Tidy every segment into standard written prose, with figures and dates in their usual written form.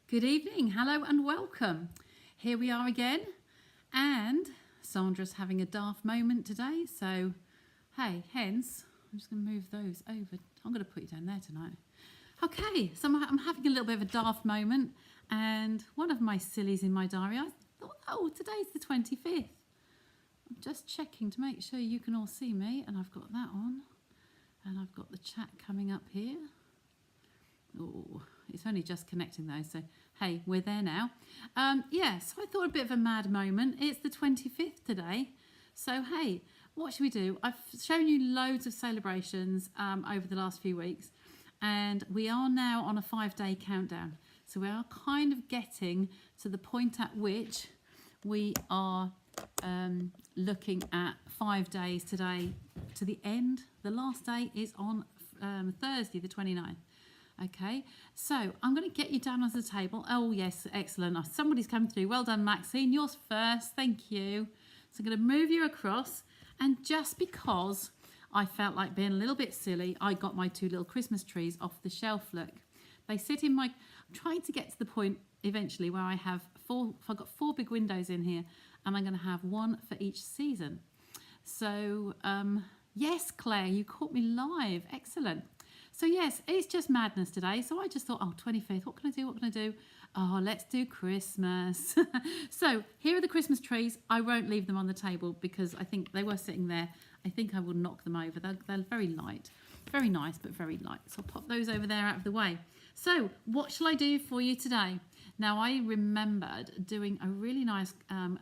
Good evening, hello and welcome. Here we are again, and Sandra's having a daft moment today, so hey, hence, I'm just going to move those over. I'm going to put you down there tonight. Okay, so I'm having a little bit of a daft moment, and one of my sillies in my diary, I thought, oh, today's the 25th. I'm just checking to make sure you can all see me, and I've got that on, and I've got the chat coming up here. Oh, it's only just connecting though, so hey, we're there now. So I thought a bit of a mad moment. It's the 25th today, so hey, what should we do? I've shown you loads of celebrations over the last few weeks, and we are now on a 5-day countdown. So we are kind of getting to the point at which we are looking at 5 days today to the end. The last day is on Thursday, the 29th. Okay, so I'm going to get you down on the table. Oh, yes, excellent. Somebody's come through. Well done, Maxine. Yours first. Thank you. So I'm going to move you across. And just because I felt like being a little bit silly, I got my 2 little Christmas trees off the shelf. Look, they sit in my... I'm trying to get to the point eventually where I have 4... I've got 4 big windows in here, and I'm going to have 1 for each season. So, yes, Claire, you caught me live. Excellent. So yes, it's just madness today. So I just thought, oh, 25th, what can I do? What can I do? Oh, let's do Christmas. So here are the Christmas trees. I won't leave them on the table because I think they were sitting there. I think I will knock them over. They're very light. Very nice, but very light. So I'll pop those over there out of the way. So what shall I do for you today? Now, I remembered doing a really nice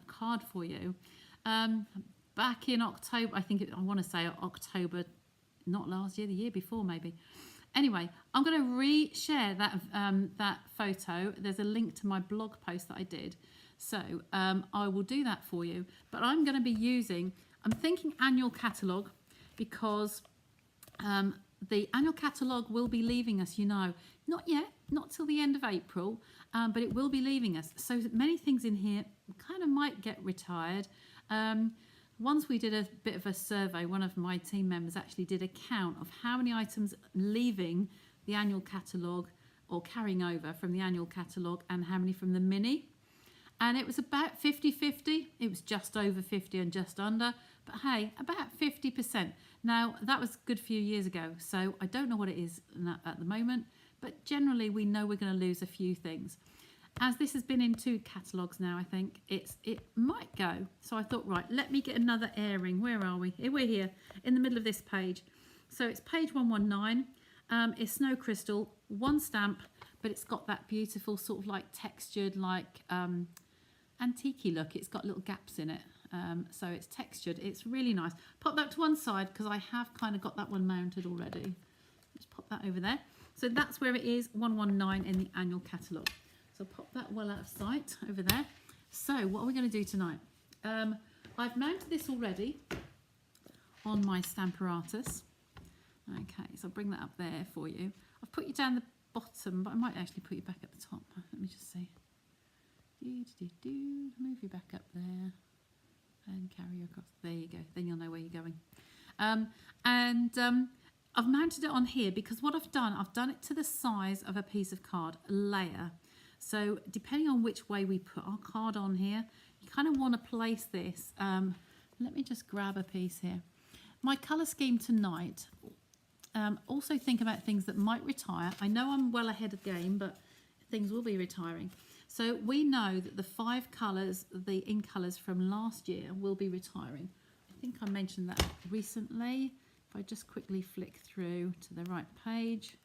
card for you back in October. I want to say October, not last year, the year before maybe. Anyway, I'm going to re-share that photo. There's a link to my blog post that I did. So I will do that for you. But I'm going to be using, I'm thinking annual catalogue, because the annual catalogue will be leaving us, not yet, not till the end of April, but it will be leaving us. So many things in here kind of might get retired. Once we did a bit of a survey, one of my team members actually did a count of how many items leaving the annual catalogue or carrying over from the annual catalogue and how many from the mini. And it was about 50-50. It was just over 50 and just under. But hey, about 50%. Now, that was a good few years ago, so I don't know what it is at the moment. But generally, we know we're going to lose a few things. As this has been in 2 catalogues now, I think it might go. So I thought, right, let me get another airing. Where are we? Here, we're here in the middle of this page. So it's page 119. It's Snow Crystal, 1 stamp, but it's got that beautiful sort of like textured, like antique-y look. It's got little gaps in it. So it's textured. It's really nice. Pop that to one side because I have kind of got that one mounted already. Just pop that over there. So that's where it is, 119 in the annual catalogue. So pop that well out of sight over there. So what are we going to do tonight? I've mounted this already on my Stamparatus. Okay, so I'll bring that up there for you. I've put you down the bottom, but I might actually put you back at the top. Let me just see. Move you back up there and carry you across. There you go. Then you'll know where you're going. I've mounted it on here because what I've done it to the size of a piece of card, a layer. So depending on which way we put our card on here, you kind of want to place this. Let me just grab a piece here. My colour scheme tonight, also think about things that might retire. I know I'm well ahead of the game, but things will be retiring. So we know that the 5 colours, the in colours from last year will be retiring. I think I mentioned that recently. If I just quickly flick through to the right page,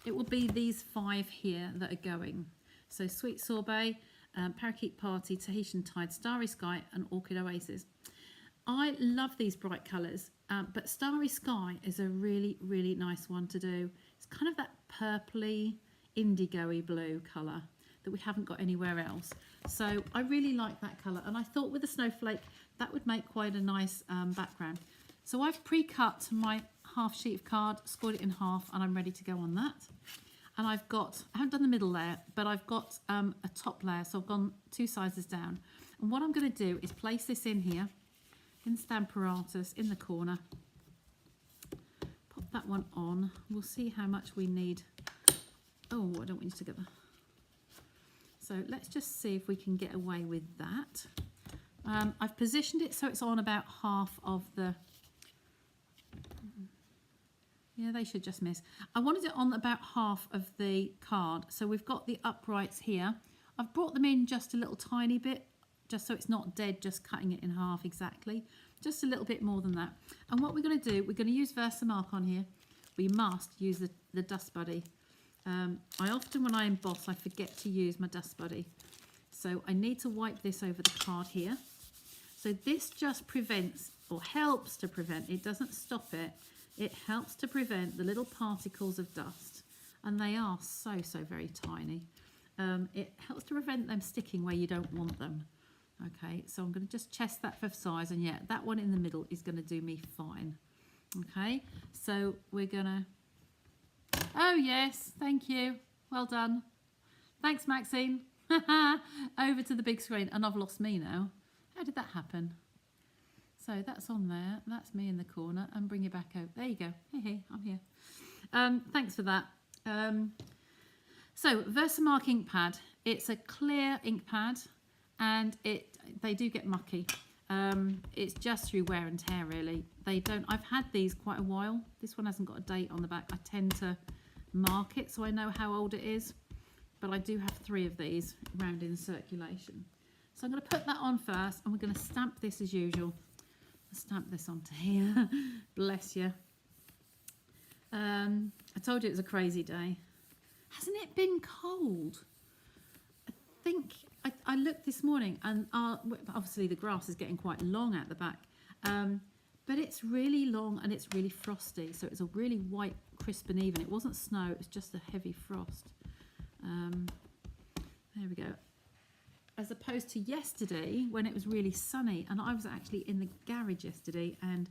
it will be these 5 here that are going. So Sweet Sorbet, Parakeet Party, Tahitian Tide, Starry Sky and Orchid Oasis. I love these bright colours, but Starry Sky is a really, really nice one to do. It's kind of that purpley, indigo-y blue colour that we haven't got anywhere else. So I really like that colour, and I thought with a snowflake that would make quite a nice background. So I've pre-cut my half sheet of card, scored it in half, and I'm ready to go on that. And I haven't done the middle layer, but I've got a top layer, so I've gone 2 sizes down. And what I'm going to do is place this in here, in Stamparatus, in the corner. Pop that one on. We'll see how much we need. Oh, I don't want you to get the... So let's just see if we can get away with that. I've positioned it so it's on about half of the... Yeah, they should just miss. I wanted it on about half of the card. So we've got the uprights here. I've brought them in just a little tiny bit, just so it's not dead, just cutting it in half exactly. Just a little bit more than that. And what we're going to do, we're going to use Versamark on here. We must use the Dust Buddy. I often, when I emboss, I forget to use my Dust Buddy. So I need to wipe this over the card here. So this just prevents, or helps to prevent, it doesn't stop it, it helps to prevent the little particles of dust. And they are so very tiny. It helps to prevent them sticking where you don't want them. Okay, so I'm going to just test that for size, and yeah, that one in the middle is going to do me fine. Okay, so we're going to... Oh yes, thank you. Well done. Thanks, Maxine. Over to the big screen, and I've lost me now. How did that happen? So that's on there. That's me in the corner, and bring you back over. There you go. Hey, I'm here. Thanks for that. So Versamark ink pad. It's a clear ink pad, and they do get mucky. It's just through wear and tear, really. They don't. I've had these quite a while. This one hasn't got a date on the back. I tend to mark it so I know how old it is. But I do have 3 of these around in circulation. So I'm going to put that on first, and we're going to stamp this as usual. I'll stamp this onto here. Bless you. I told you it was a crazy day. Hasn't it been cold? I think I looked this morning, and obviously the grass is getting quite long at the back. But it's really long and it's really frosty. So it's a really white, crisp and even. It wasn't snow, it was just a heavy frost. There we go. As opposed to yesterday when it was really sunny, and I was actually in the garage yesterday and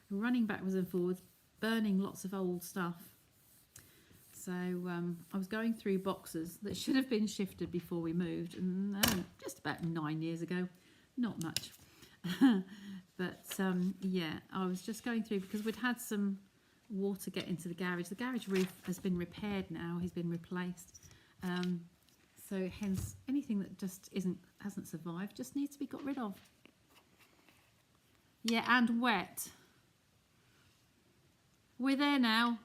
running backwards and forwards, burning lots of old stuff. So I was going through boxes that should have been shifted before we moved, and just about 9 years ago, not much. But yeah, I was just going through because we'd had some water get into the garage. The garage roof has been repaired now, has been replaced. So hence anything that just hasn't survived just needs to be got rid of. Yeah, and wet. We're there now.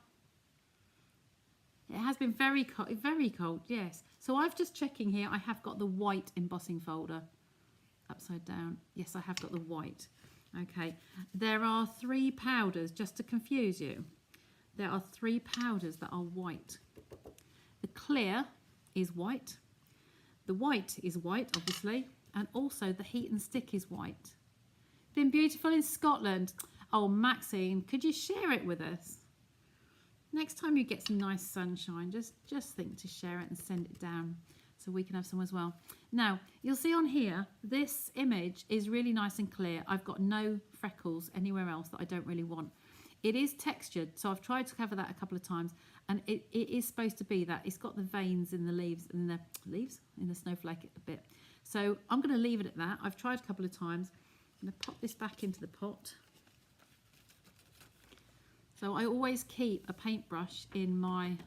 It has been very cold, yes. So I've just checking here, I have got the white embossing folder upside down. Yes, I have got the white. Okay, there are 3 powders, just to confuse you. There are 3 powders that are white. The clear is white. The white is white, obviously. And also the heat and stick is white. Been beautiful in Scotland. Oh, Maxine, could you share it with us? Next time you get some nice sunshine, just think to share it and send it down so we can have some as well. Now, you'll see on here, this image is really nice and clear. I've got no freckles anywhere else that I don't really want. It is textured, so I've tried to cover that a couple of times, and it is supposed to be that. It's got the veins in the leaves, in the snowflake a bit. So I'm going to leave it at that. I've tried a couple of times. I'm going to pop this back into the pot. So I always keep a paintbrush in my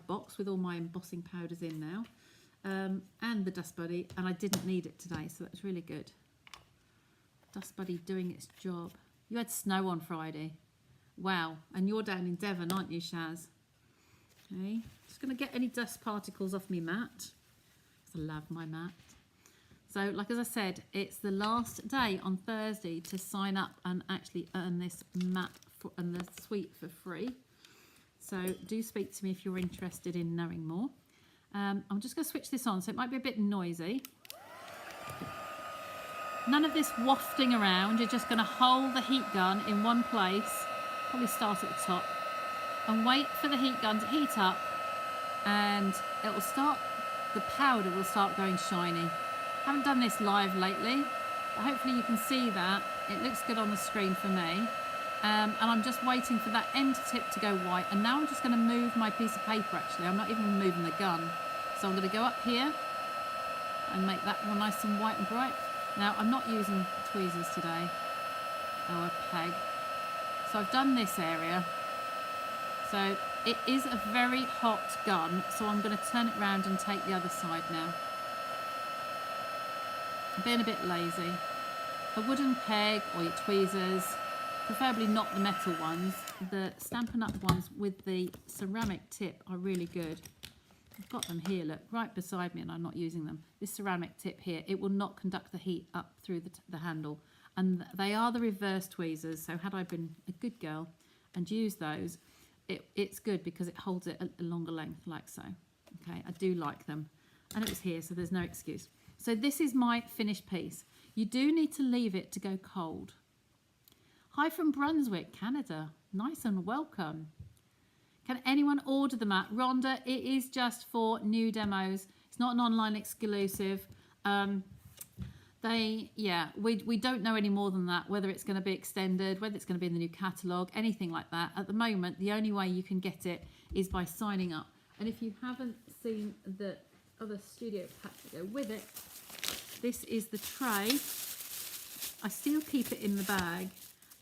box with all my embossing powders in now, and the Dust Buddy, and I didn't need it today, so that's really good. Dust Buddy doing its job. You had snow on Friday. Wow, and you're down in Devon, aren't you, Shaz? Okay, just going to get any dust particles off my mat. I love my mat. So, like as I said, it's the last day on Thursday to sign up and actually earn this mat and the suite for free. So do speak to me if you're interested in knowing more. I'm just going to switch this on, so it might be a bit noisy. None of this wafting around. You're just going to hold the heat gun in one place. Probably start at the top and wait for the heat gun to heat up, and it will start, the powder will start going shiny. I haven't done this live lately, but hopefully you can see that. It looks good on the screen for me. And I'm just waiting for that end tip to go white, and now I'm just going to move my piece of paper. Actually, I'm not even moving the gun, so I'm going to go up here and make that one nice and white and bright. Now I'm not using tweezers today, or a peg. So I've done this area. So it is a very hot gun, so I'm going to turn it round and take the other side now. I'm being a bit lazy. A wooden peg or your tweezers, preferably not the metal ones. The Stampin' Up ones with the ceramic tip are really good. I've got them here, look, right beside me, and I'm not using them. This ceramic tip here, it will not conduct the heat up through the handle. And they are the reverse tweezers, so had I been a good girl and used those, it's good because it holds it a longer length, like so. Okay, I do like them. And it was here, so there's no excuse. So this is my finished piece. You do need to leave it to go cold. Hi from Brunswick, Canada. Nice and welcome. Can anyone order the mat? Rhonda, it is just for new demos. It's not an online exclusive. We don't know any more than that, whether it's going to be extended, whether it's going to be in the new catalogue, anything like that. At the moment, the only way you can get it is by signing up. And if you haven't seen the other studio pack to go with it, this is the tray. I still keep it in the bag,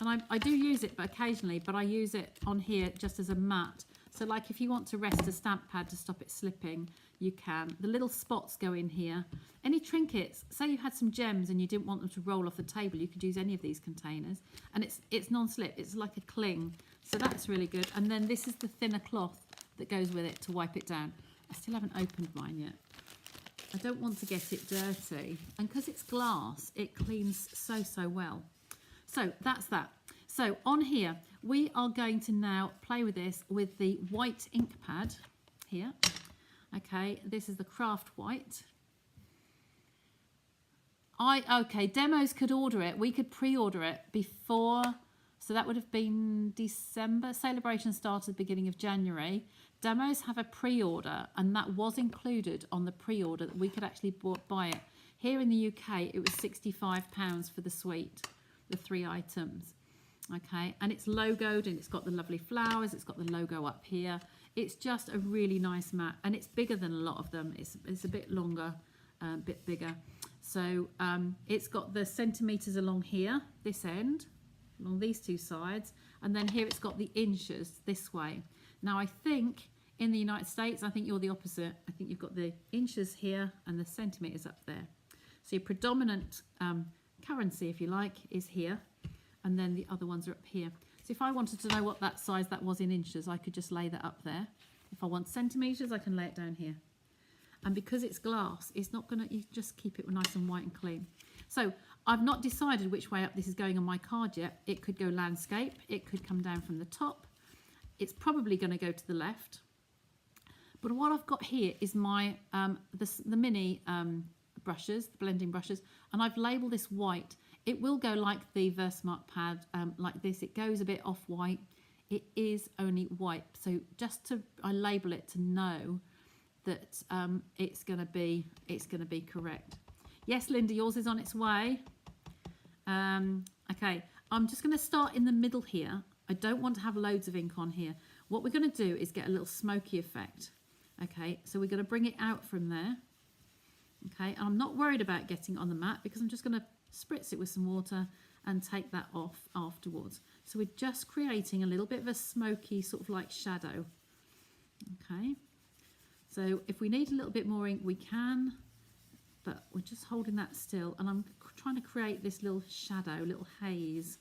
and I do use it occasionally, but I use it on here just as a mat. So like if you want to rest a stamp pad to stop it slipping, you can. The little spots go in here. Any trinkets, say you had some gems and you didn't want them to roll off the table, you could use any of these containers. And it's non-slip, it's like a cling. So that's really good. And then this is the thinner cloth that goes with it to wipe it down. I still haven't opened mine yet. I don't want to get it dirty. And because it's glass, it cleans so well. So that's that. So on here, we are going to now play with this with the white ink pad here. Okay, this is the craft white. Okay, demos could order it. We could pre-order it before, so that would have been December. Celebration started at the beginning of January. Demos have a pre-order, and that was included on the pre-order that we could actually buy it. Here in the UK, it was £65 for the suite, the 3 items. Okay, and it's logoed and it's got the lovely flowers, it's got the logo up here. It's just a really nice mat, and it's bigger than a lot of them. It's a bit longer, a bit bigger. So it's got the centimetres along here, this end, along these 2 sides, and then here it's got the inches this way. Now I think in the United States, I think you're the opposite. I think you've got the inches here and the centimetres up there. So your predominant currency, if you like, is here. And then the other ones are up here. So if I wanted to know what that size that was in inches, I could just lay that up there. If I want centimetres, I can lay it down here. And because it's glass, it's not going to, you just keep it nice and white and clean. So I've not decided which way up this is going on my card yet. It could go landscape. It could come down from the top. It's probably going to go to the left. But what I've got here is my the mini brushes, the blending brushes, and I've labelled this white. It will go like the Versamark pad, like this. It goes a bit off-white. It is only white. So just to, I label it to know that it's going to be correct. Yes, Linda, yours is on its way. Okay, I'm just going to start in the middle here. I don't want to have loads of ink on here. What we're going to do is get a little smoky effect. Okay, so we're going to bring it out from there. Okay, I'm not worried about getting it on the mat because I'm just going to spritz it with some water and take that off afterwards. So we're just creating a little bit of a smoky sort of like shadow. Okay, so if we need a little bit more ink we can, but we're just holding that still, and I'm trying to create this little shadow, little haze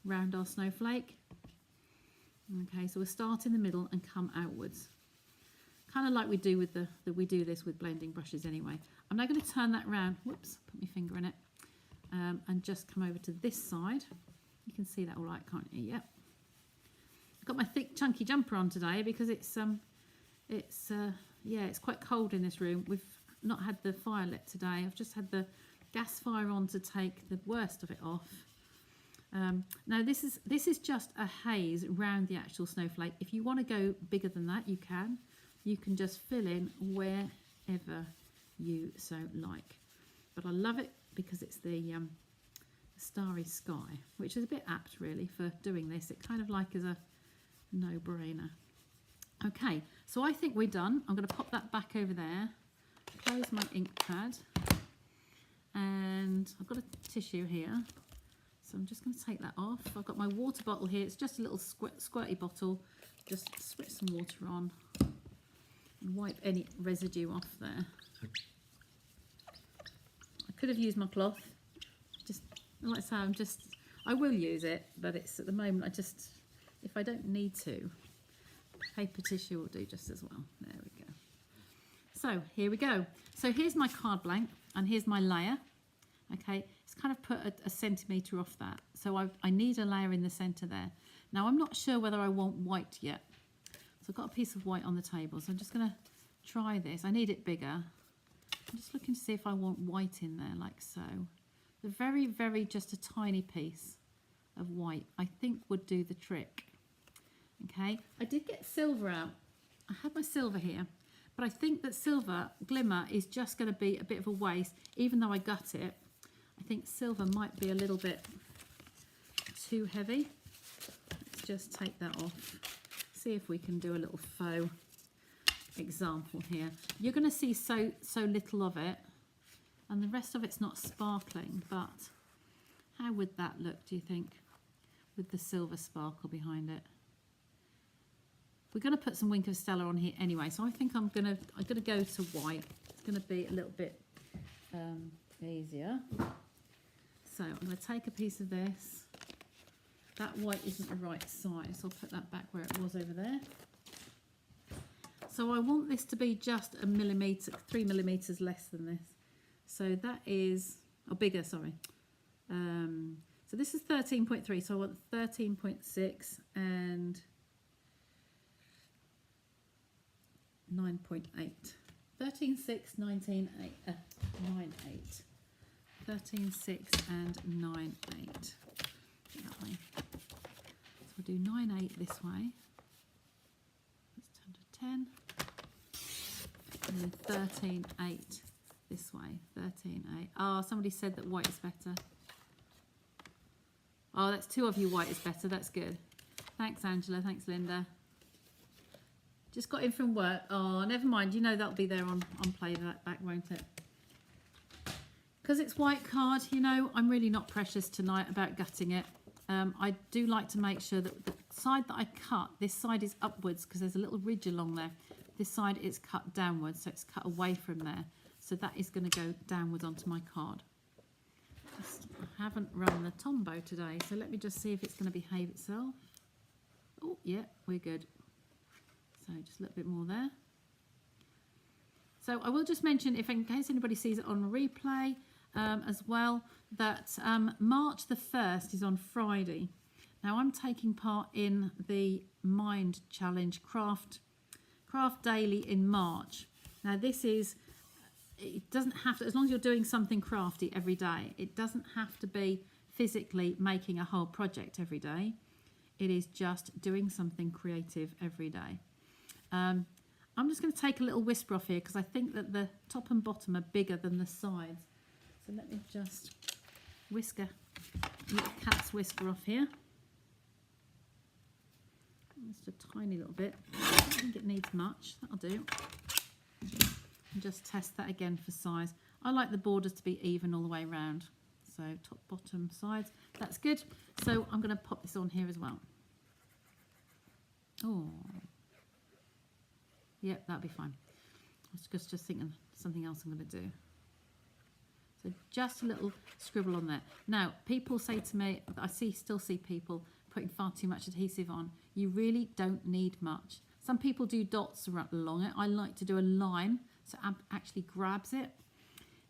around our snowflake. Okay, so we'll start in the middle and come outwards, kind of like we do with we do this with blending brushes anyway. I'm now going to turn that round, whoops, put my finger in it, and just come over to this side. You can see that all right, can't you? Yep. I've got my thick chunky jumper on today because it's quite cold in this room. We've not had the fire lit today. I've just had the gas fire on to take the worst of it off. Now this is just a haze around the actual snowflake. If you want to go bigger than that, you can. You can just fill in wherever you so like. But I love it because it's the starry sky, which is a bit apt really for doing this. It kind of like is a no-brainer. Okay, so I think we're done. I'm going to pop that back over there, close my ink pad, and I've got a tissue here. So I'm just going to take that off. I've got my water bottle here. It's just a little squirty bottle. Just spritz some water on and wipe any residue off there. Could have used my cloth. Just like I say, I will use it, but it's at the moment if I don't need to, paper tissue will do just as well. There we go. So here we go. So here's my card blank and here's my layer. Okay, it's kind of put a centimetre off that. So I need a layer in the centre there. Now I'm not sure whether I want white yet. So I've got a piece of white on the table. So I'm just going to try this. I need it bigger. I'm just looking to see if I want white in there like so. The very, very just a tiny piece of white I think would do the trick. Okay, I did get silver out. I had my silver here, but I think that silver glimmer is just going to be a bit of a waste. Even though I got it, I think silver might be a little bit too heavy. Let's just take that off. See if we can do a little faux example here. You're going to see so little of it, and the rest of it's not sparkling, but how would that look, do you think, with the silver sparkle behind it? We're going to put some Wink of Stella on here anyway, so I think I'm going to go to white. It's going to be a little bit easier. So I'm going to take a piece of this. That white isn't the right size, so I'll put that back where it was over there. So I want this to be just 3 millimetres less than this. So that is, or bigger, sorry. So this is 13.3, so I want 13.6 and 9.8. 13.6, 19.8, 9.8. 13.6 and 9.8. That way. So we'll do 9.8 this way. Let's turn to 10. And then 13.8 this way. 13.8. Oh, somebody said that white is better. Oh, that's 2 of you, white is better. That's good. Thanks, Angela. Thanks, Linda. Just got in from work. Oh, never mind. You know that'll be there on playback, won't it? Because it's white card, you know, I'm really not precious tonight about gutting it. I do like to make sure that the side that I cut, this side is upwards because there's a little ridge along there. This side is cut downwards, so it's cut away from there. So that is going to go downwards onto my card. I haven't run the Tombow today, so let me just see if it's going to behave itself. Oh, yeah, we're good. So just a little bit more there. So I will just mention, if in case anybody sees it on replay as well, that March the 1st is on Friday. Now I'm taking part in the Mind Challenge Craft Daily in March. Now this is, it doesn't have to, as long as you're doing something crafty every day, it doesn't have to be physically making a whole project every day. It is just doing something creative every day. I'm just going to take a little whisper off here because I think that the top and bottom are bigger than the sides. So let me just whisk a little cat's whisker off here. Just a tiny little bit. I don't think it needs much. That'll do. And just test that again for size. I like the borders to be even all the way around. So top, bottom, sides. That's good. So I'm going to pop this on here as well. Oh. Yep, that'll be fine. I was just thinking something else I'm going to do. So just a little scribble on there. Now, people say to me, I still see people putting far too much adhesive on. You really don't need much. Some people do dots along it. I like to do a line so it actually grabs it.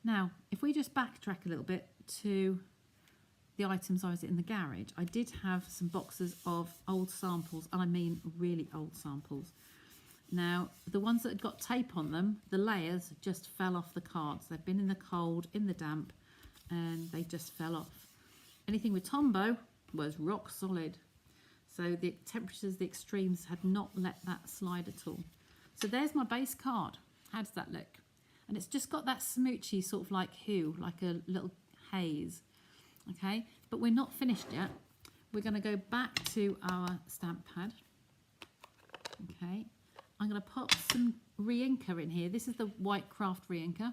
Now, if we just backtrack a little bit to the items I was in the garage, I did have some boxes of old samples, and I mean really old samples. Now, the ones that had got tape on them, the layers just fell off the cards. They've been in the cold, in the damp, and they just fell off. Anything with Tombow was rock solid. So the temperatures, the extremes had not let that slide at all. So there's my base card. How does that look? And it's just got that smoochy sort of like hue, like a little haze. Okay, but we're not finished yet. We're going to go back to our stamp pad. Okay. I'm going to pop some re-inker in here. This is the white craft re-inker,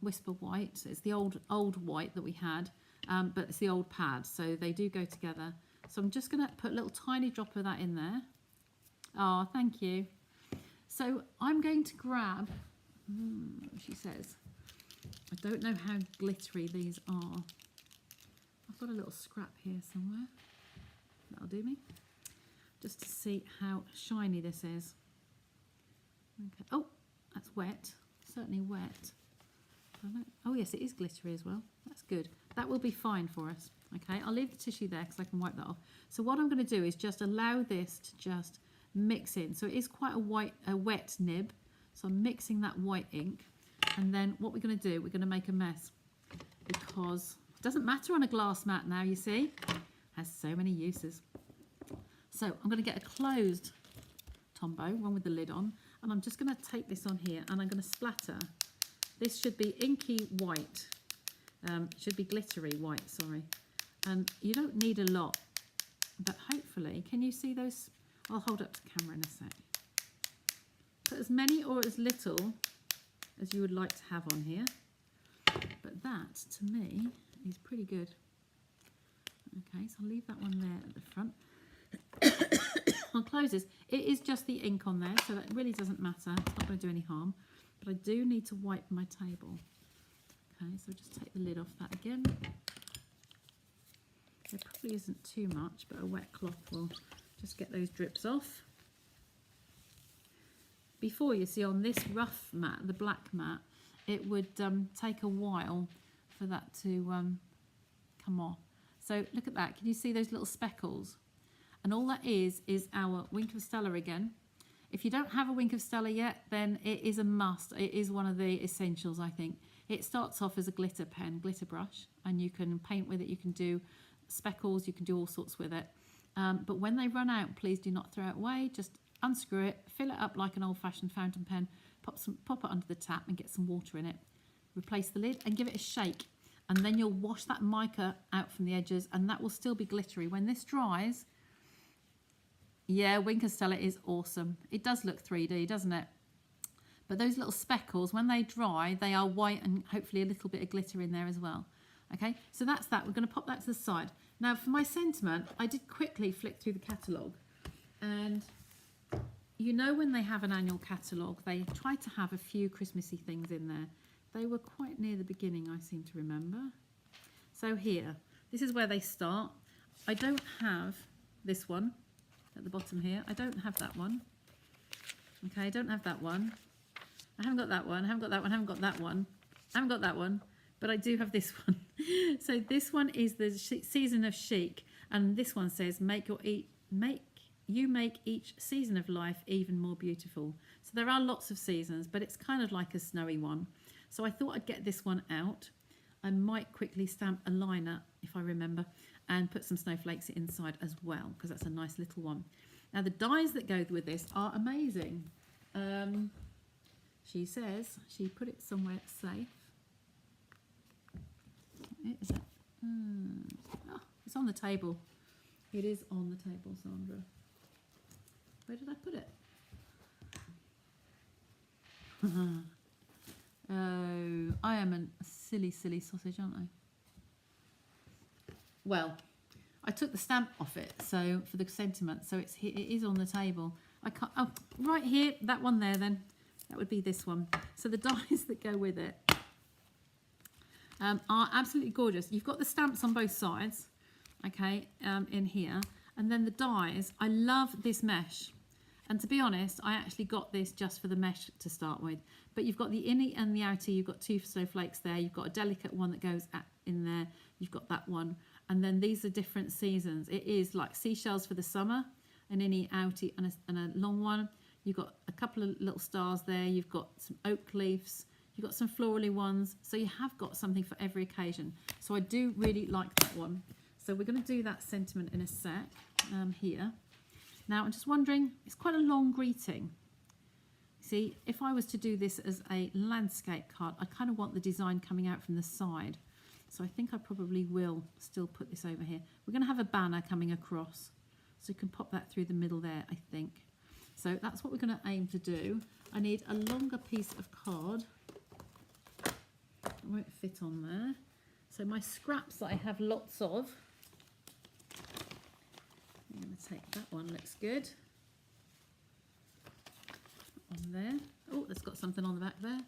Whisper White. It's the old white that we had, but it's the old pad, so they do go together. So I'm just going to put a little tiny drop of that in there. Oh, thank you. So I'm going to grab, she says, I don't know how glittery these are. I've got a little scrap here somewhere. That'll do me. Just to see how shiny this is. Okay. Oh, that's wet. Certainly wet. Oh yes, it is glittery as well. That's good. That will be fine for us. Okay, I'll leave the tissue there because I can wipe that off. So what I'm going to do is just allow this to just mix in. So it is quite a wet nib. So I'm mixing that white ink. And then what we're going to do, we're going to make a mess. Because it doesn't matter on a glass mat now, you see. It has so many uses. So I'm going to get a closed Tombow, one with the lid on. And I'm just going to take this on here and I'm going to splatter. This should be inky white. Should be glittery white, sorry. And you don't need a lot, but hopefully, can you see those? I'll hold up the camera in a sec. Put as many or as little as you would like to have on here. But that, to me, is pretty good. Okay, so I'll leave that one there at the front. I'll close this. It is just the ink on there, so that really doesn't matter. It's not going to do any harm. But I do need to wipe my table. Okay, so just take the lid off that again. There probably isn't too much, but a wet cloth will just get those drips off. Before, you see, on this rough mat, the black mat, it would take a while for that to come off. So look at that. Can you see those little speckles? And all that is our Wink of Stella again. If you don't have a Wink of Stella yet, then it is a must. It is one of the essentials, I think. It starts off as a glitter pen, glitter brush, and you can paint with it. You can do speckles, you can do all sorts with it. But when they run out, please do not throw it away. Just unscrew it, fill it up like an old-fashioned fountain pen, pop it under the tap and get some water in it. Replace the lid and give it a shake. And then you'll wash that mica out from the edges and that will still be glittery. When this dries, yeah, Wink of Stella is awesome. It does look 3D, doesn't it? But those little speckles, when they dry, they are white and hopefully a little bit of glitter in there as well. Okay, so that's that. We're going to pop that to the side. Now, for my sentiment, I did quickly flick through the catalogue. And you know when they have an annual catalogue, they try to have a few Christmassy things in there. They were quite near the beginning, I seem to remember. So here, this is where they start. I don't have this one at the bottom here. I don't have that one. Okay, I don't have that one. I haven't got that one. I haven't got that one. I haven't got that one. I haven't got that one. But I do have this one. So this one is the season of chic. And this one says, make each season of life even more beautiful. So there are lots of seasons, but it's kind of like a snowy one. So I thought I'd get this one out. I might quickly stamp a liner, if I remember, and put some snowflakes inside as well, because that's a nice little one. Now the dies that go with this are amazing. She says she put it somewhere safe. Where is it? Oh, it's on the table. It is on the table, Sandra. Where did I put it? Oh, I am a silly, silly sausage, aren't I? Well, I took the stamp off it, so for the sentiment, so it is on the table. I can't. Oh, right here, that one there. Then that would be this one. So the dies that go with it are absolutely gorgeous. You've got the stamps on both sides, okay, in here, and then the dies. I love this mesh. And to be honest, I actually got this just for the mesh to start with. But you've got the innie and the outie. You've got two snowflakes there. You've got a delicate one that goes in there. You've got that one. And then these are different seasons. It is like seashells for the summer, an innie, outie, and a long one. You've got a couple of little stars there. You've got some oak leaves. You've got some florally ones. So you have got something for every occasion. So I do really like that one. So we're going to do that sentiment in a sec here. Now, I'm just wondering, it's quite a long greeting. See, if I was to do this as a landscape card, I kind of want the design coming out from the side. So I think I probably will still put this over here. We're going to have a banner coming across. So you can pop that through the middle there, I think. So that's what we're going to aim to do. I need a longer piece of card. It won't fit on there. So my scraps that I have lots of. I'm going to take that one, looks good. On there. Oh, it's got something on the back there.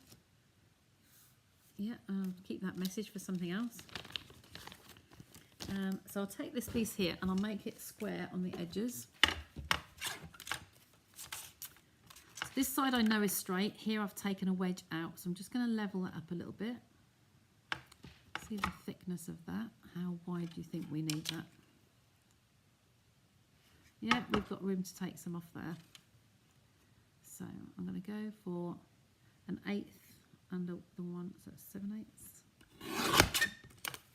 Yeah, I'll keep that message for something else. So I'll take this piece here and I'll make it square on the edges. So this side I know is straight. Here I've taken a wedge out, so I'm just going to level that up a little bit. See the thickness of that. How wide do you think we need that? Yeah, we've got room to take some off there. So I'm going to go for an 1/8 under the one, so that's 7/8.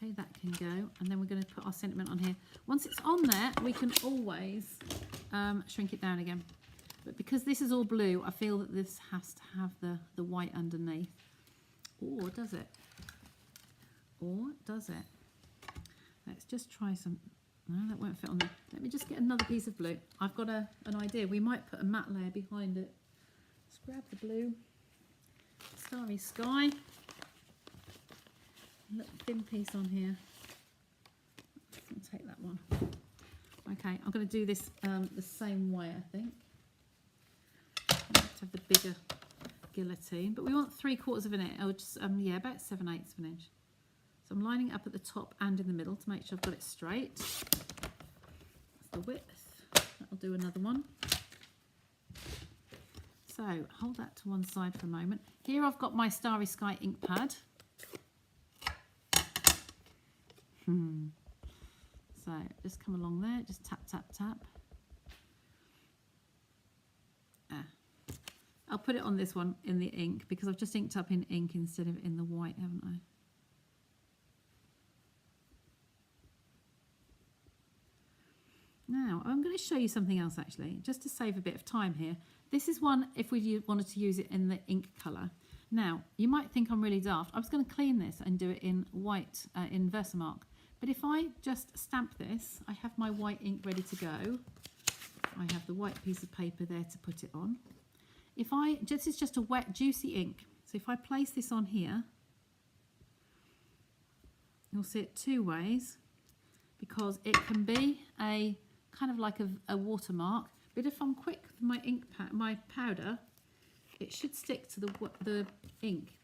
Okay, that can go, and then we're going to put our sentiment on here. Once it's on there, we can always shrink it down again. But because this is all blue, I feel that this has to have the white underneath. Or does it? Or does it? Let's just try some. No, that won't fit on there. Let me just get another piece of blue. I've got an idea. We might put a matte layer behind it. Let's grab the blue. Starry Sky. A little thin piece on here. I'll take that one. Okay, I'm going to do this the same way, I think. Let's have the bigger guillotine, but we want 3/4 of an inch, or just yeah, about 7/8 of an inch. So I'm lining it up at the top and in the middle to make sure I've got it straight. That's the width. That'll do another one. So hold that to one side for a moment. Here I've got my Starry Sky ink pad. So just come along there, just tap, tap, tap. I'll put it on this one in the ink because I've just inked up in ink instead of in the white, haven't I? Now, I'm going to show you something else actually, just to save a bit of time here. This is one if we wanted to use it in the ink colour. Now, you might think I'm really daft. I was going to clean this and do it in white, in Versamark. But if I just stamp this, I have my white ink ready to go. I have the white piece of paper there to put it on. This is just a wet, juicy ink. So if I place this on here, you'll see it two ways because it can be a kind of like a watermark. But if I'm quick with my ink my powder, it should stick to the ink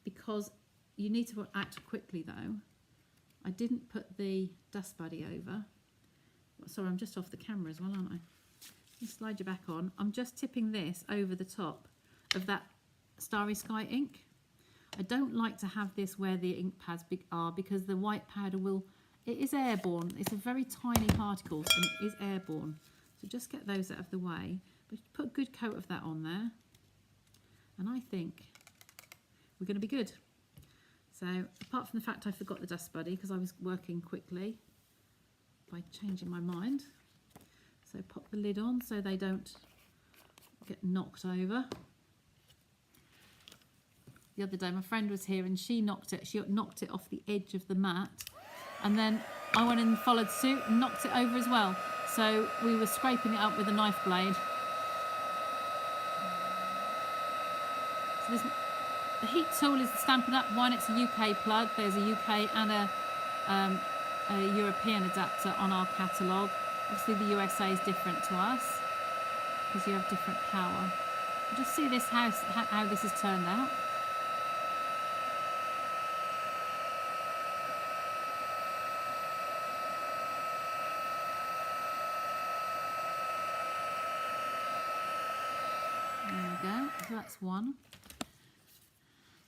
because you need to act quickly though. I didn't put the dust buddy over. Sorry, I'm just off the camera as well, aren't I? Just slide you back on. I'm just tipping this over the top of that Starry Sky ink. I don't like to have this where the ink pads are because the white powder it is airborne. It's a very tiny particle and it is airborne. So just get those out of the way. But put a good coat of that on there. And I think we're going to be good. So apart from the fact I forgot the dust buddy because I was working quickly by changing my mind. So pop the lid on so they don't get knocked over. The other day my friend was here and she knocked it off the edge of the mat, and then I went and followed suit and knocked it over as well. So we were scraping it up with a knife blade. So the Heat tool is the Stampin' Up one. It's a UK plug. There's a UK and a European adapter on our catalogue. Obviously the USA is different to us because you have different power. Just see this how this has turned out. There we go. So that's one.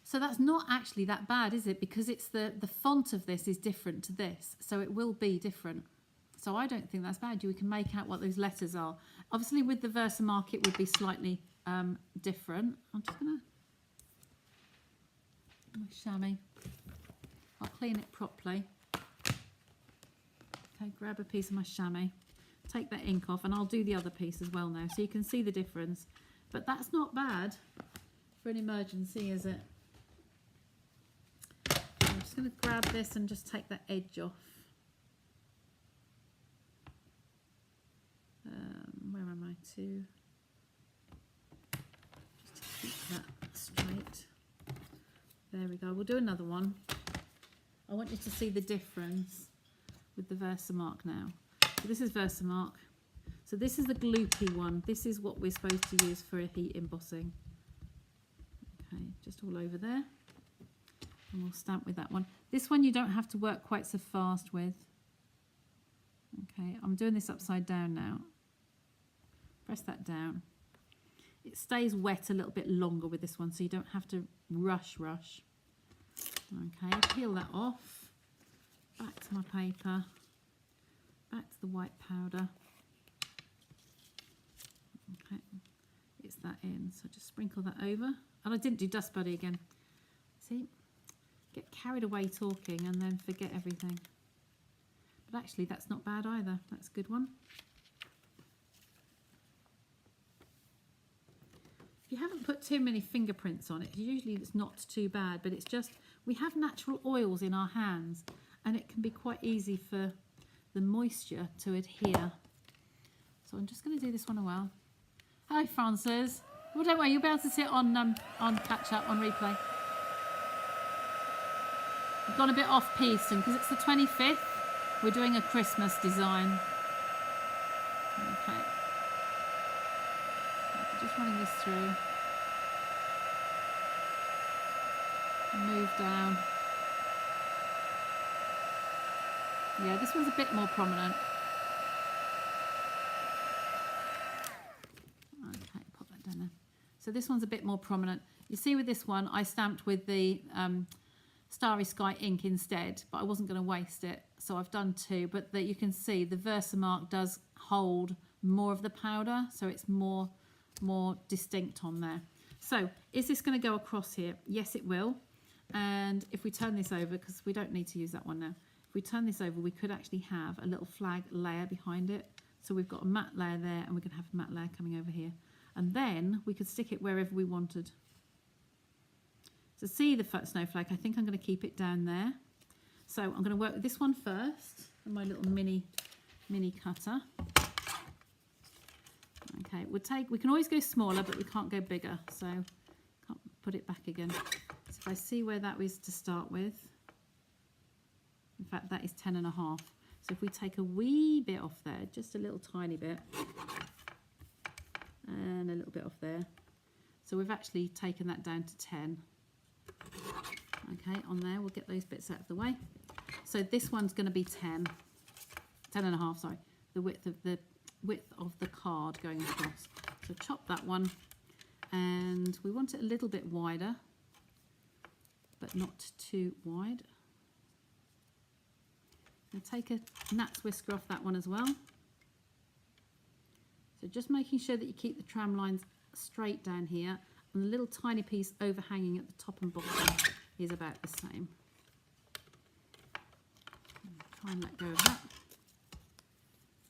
So that's not actually that bad, is it? Because it's the font of this is different to this, so it will be different. So I don't think that's bad. You can make out what those letters are. Obviously with the Versamark it would be slightly different. I'm just going to, my chamois, I'll clean it properly. Okay, grab a piece of my chamois, take that ink off, and I'll do the other piece as well now so you can see the difference. But that's not bad for an emergency, is it? I'm just going to grab this and just take that edge off. Where am I to? Just to keep that straight. There we go. We'll do another one. I want you to see the difference with the Versamark now. So this is Versamark. So this is the gloopy one. This is what we're supposed to use for a heat embossing. Okay, just all over there. And we'll stamp with that one. This one you don't have to work quite so fast with. Okay, I'm doing this upside down now. Press that down. It stays wet a little bit longer with this one, so you don't have to rush. Okay, peel that off. Back to my paper. Back to the white powder. Okay, it's that in. So just sprinkle that over. And I didn't do Dust Buddy again. See? Get carried away talking and then forget everything. But actually that's not bad either. That's a good one. If you haven't put too many fingerprints on it, usually it's not too bad, but it's just we have natural oils in our hands and it can be quite easy for the moisture to adhere. So I'm just going to do this one a while. Hi Frances. Well, don't worry, you'll be able to see it on catch up, on replay. I've gone a bit off piece, and because it's the 25th, we're doing a Christmas design. Okay. Just running this through. Move down. Yeah, this one's a bit more prominent. Okay, pop that down there. So this one's a bit more prominent. You see with this one, I stamped with the Starry Sky ink instead, but I wasn't going to waste it. So I've done two, but you can see the Versamark does hold more of the powder, so it's more distinct on there. So is this going to go across here? Yes, it will. And if we turn this over, because we don't need to use that one now, if we turn this over, we could actually have a little flag layer behind it. So we've got a matte layer there, and we could have a matte layer coming over here. And then we could stick it wherever we wanted. So see the snowflake, I think I'm going to keep it down there. So I'm going to work with this one first, and my little mini cutter. Okay, we can always go smaller, but we can't go bigger, so can't put it back again. So if I see where that was to start with, in fact that is 10.5. So if we take a wee bit off there, just a little tiny bit, and a little bit off there, so we've actually taken that down to 10. Okay, on there we'll get those bits out of the way. So this one's going to be 10.5, sorry, the width of the card going across. So chop that one, and we want it a little bit wider, but not too wide. And take a gnat's whisker off that one as well. So just making sure that you keep the tram lines straight down here, and the little tiny piece overhanging at the top and bottom is about the same. Try and let go of that.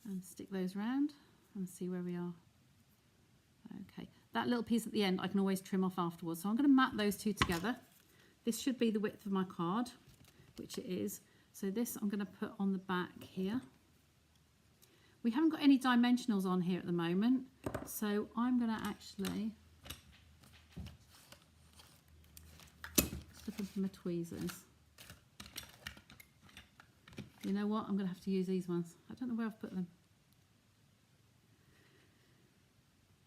And stick those round and see where we are. Okay, that little piece at the end I can always trim off afterwards. So I'm going to mat those two together. This should be the width of my card, which it is. So this I'm going to put on the back here. We haven't got any dimensionals on here at the moment, so I'm going to actually looking for my tweezers. You know what? I'm going to have to use these ones. I don't know where I've put them.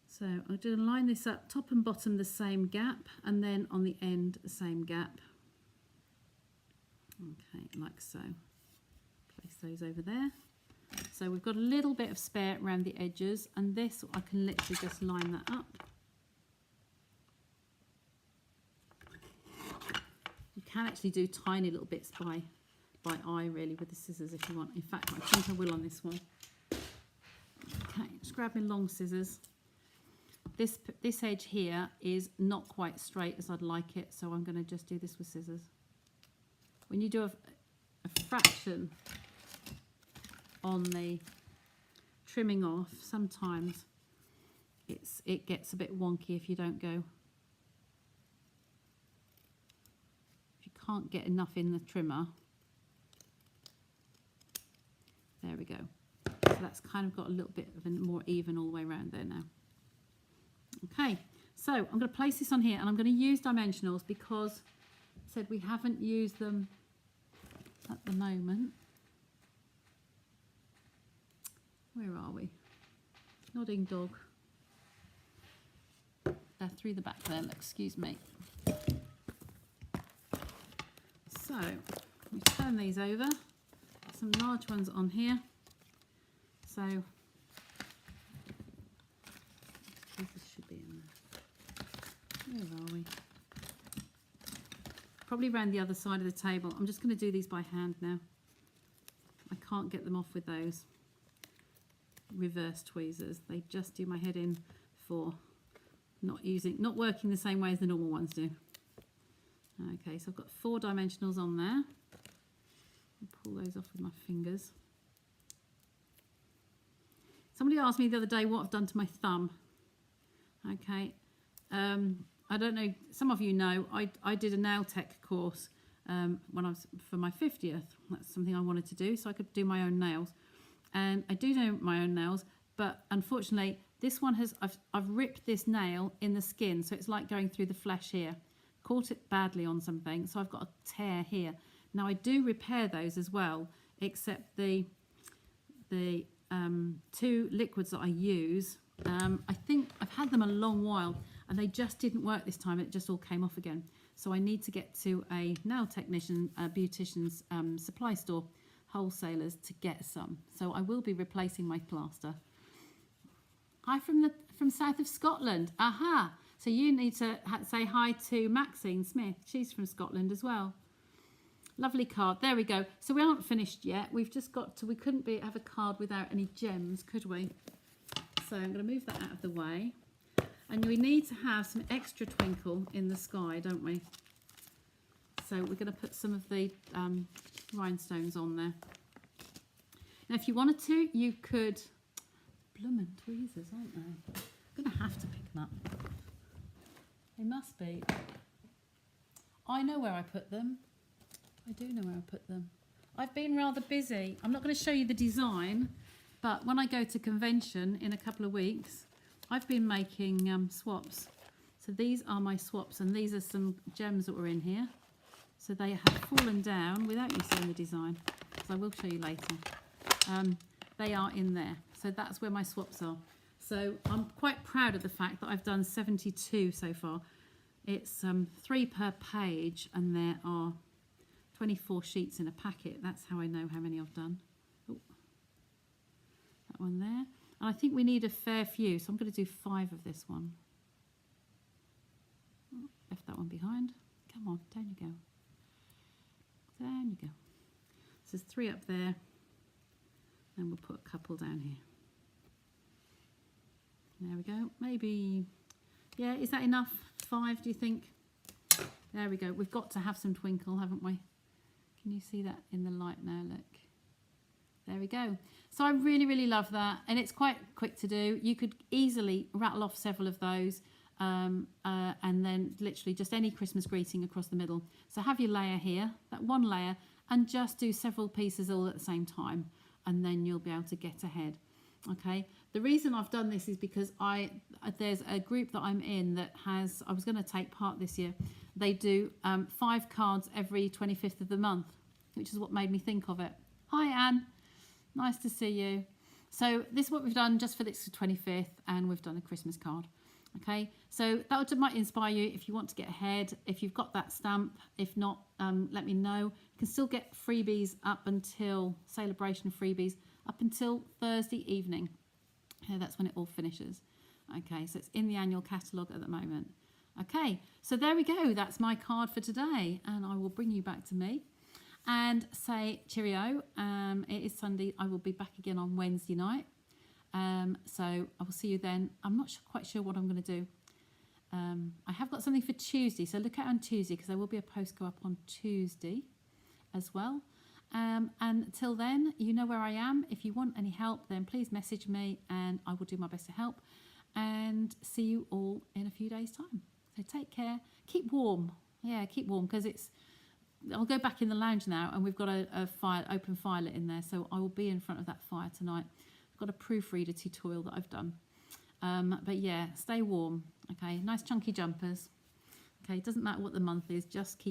So I'm going to line this up, top and bottom the same gap, and then on the end the same gap. Okay, like so. Place those over there. So we've got a little bit of spare around the edges, and this I can literally just line that up. You can actually do tiny little bits by eye really with the scissors if you want. In fact, I think I will on this one. Okay, just grab my long scissors. This edge here is not quite straight as I'd like it, so I'm going to just do this with scissors. When you do a fraction on the trimming off, sometimes it gets a bit wonky if you don't go. If you can't get enough in the trimmer. There we go. So that's kind of got a little bit of a more even all the way around there now. Okay, so I'm going to place this on here, and I'm going to use dimensionals because I said we haven't used them at the moment. Where are we? Nodding dog. They're through the back there, excuse me. So we turn these over, some large ones on here. So this should be in there. Where are we? Probably around the other side of the table. I'm just going to do these by hand now. I can't get them off with those reverse tweezers. They just do my head in for not working the same way as the normal ones do. Okay, so I've got 4 dimensionals on there. I'll pull those off with my fingers. Somebody asked me the other day what I've done to my thumb. Okay, I don't know, some of you know, I did a nail tech course when I was for my 50th. That's something I wanted to do so I could do my own nails. And I do know my own nails, but unfortunately this one has, I've ripped this nail in the skin, so it's like going through the flesh here. Caught it badly on something, so I've got a tear here. Now I do repair those as well, except the 2 liquids that I use, I think I've had them a long while and they just didn't work this time. It just all came off again. So I need to get to a nail technician, a beautician's supply store, wholesalers, to get some. So I will be replacing my plaster. Hi from south of Scotland. Aha! So you need to say hi to Maxine Smith. She's from Scotland as well. Lovely card. There we go. So we aren't finished yet. We've just got to, we couldn't have a card without any gems, could we? So I'm going to move that out of the way. And we need to have some extra twinkle in the sky, don't we? So we're going to put some of the rhinestones on there. Now if you wanted to, you could... Bloomin' tweezers, aren't they? I'm going to have to pick them up. They must be. I know where I put them. I do know where I put them. I've been rather busy. I'm not going to show you the design, but when I go to convention in a couple of weeks, I've been making swaps. So these are my swaps, and these are some gems that were in here. So they have fallen down without you seeing the design, so I will show you later. They are in there. So that's where my swaps are. So I'm quite proud of the fact that I've done 72 so far. It's 3 per page, and there are 24 sheets in a packet. That's how I know how many I've done. Oh, that one there. And I think we need a fair few, so I'm going to do 5 of this one. Oh, left that one behind. Come on, down you go. Down you go. So there's 3 up there, and we'll put a couple down here. There we go. Maybe, yeah, is that enough? 5, do you think? There we go. We've got to have some twinkle, haven't we? Can you see that in the light now? Look. There we go. So I really, really love that. And it's quite quick to do. You could easily rattle off several of those and then literally just any Christmas greeting across the middle. So have your layer here, that one layer, and just do several pieces all at the same time. And then you'll be able to get ahead. Okay, the reason I've done this is because there's a group that I'm in that has, I was going to take part this year. They do 5 cards every 25th of the month, which is what made me think of it. Hi Anne, nice to see you. So this is what we've done just for this 25th, and we've done a Christmas card. Okay, so that might inspire you if you want to get ahead, if you've got that stamp. If not, let me know. You can still get freebies up until celebration freebies up until Thursday evening. Okay, that's when it all finishes. Okay, so it's in the annual catalogue at the moment. Okay, so there we go. That's my card for today, and I will bring you back to me and say cheerio. It is Sunday. I will be back again on Wednesday night. So I will see you then. I'm not quite sure what I'm going to do. I have got something for Tuesday, so look out on Tuesday, because there will be a post go up on Tuesday as well. And until then, you know where I am. If you want any help, then please message me and I will do my best to help. And see you all in a few days' time. So take care. Keep warm. Yeah, keep warm, because I'll go back in the lounge now, and we've got a open fire lit in there. So I will be in front of that fire tonight. I've got a proofreader tutorial that I've done. But yeah, stay warm. Okay, nice chunky jumpers. Okay, it doesn't matter what the month is, just keep